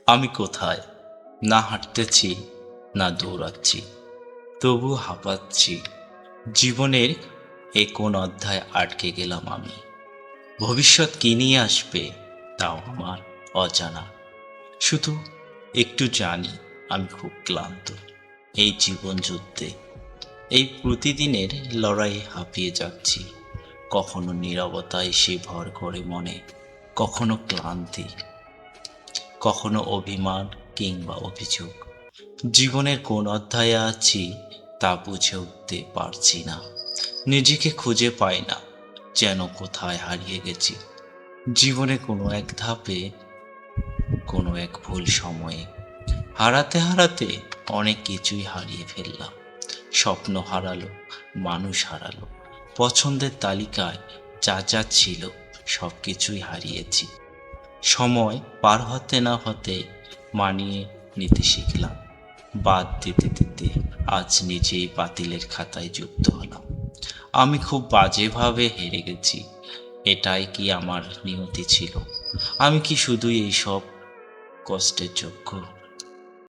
আমি কোথায়? না হাঁটতেছি, না দৌড়াচ্ছি, তবু হাঁপাচ্ছি। জীবনের এ কোন অধ্যায় আটকে গেলাম আমি? ভবিষ্যৎ কি নিয়ে আসবে তাও আমার অজানা। শুধু একটু জানি আমি খুব ক্লান্ত এই জীবন যুদ্ধে, এই প্রতিদিনের লড়াইয়ে হাঁপিয়ে যাচ্ছি। কখনো নীরবতা এসে ভর করে মনে, কখনো ক্লান্তি, কখনো অভিমান কিংবা অভিযোগ। জীবনের কোন অধ্যায়ে আছি তা বুঝে উঠতে পারছি না। নিজেকে খুঁজে পাই না, যেন কোথায় হারিয়ে গেছি। জীবনে কোনো এক ধাপে, কোনো এক ভুল সময়ে হারাতে হারাতে অনেক কিছুই হারিয়ে ফেললাম। স্বপ্ন হারালো, মানুষ হারালো, পছন্দের তালিকায় যা যা ছিল সব কিছুই হারিয়েছি। সময় পার হতে না হতে মানিয়ে নিতে শিখলাম। বাদ দিতে দিতে আজ নিজেই বাতিলের খাতায় যুক্ত হলাম। আমি খুব বাজেভাবে হেরে গেছি। এটাই কি আমার নিয়তি ছিল? আমি কি শুধুই এইসব কষ্টের যোগ্য?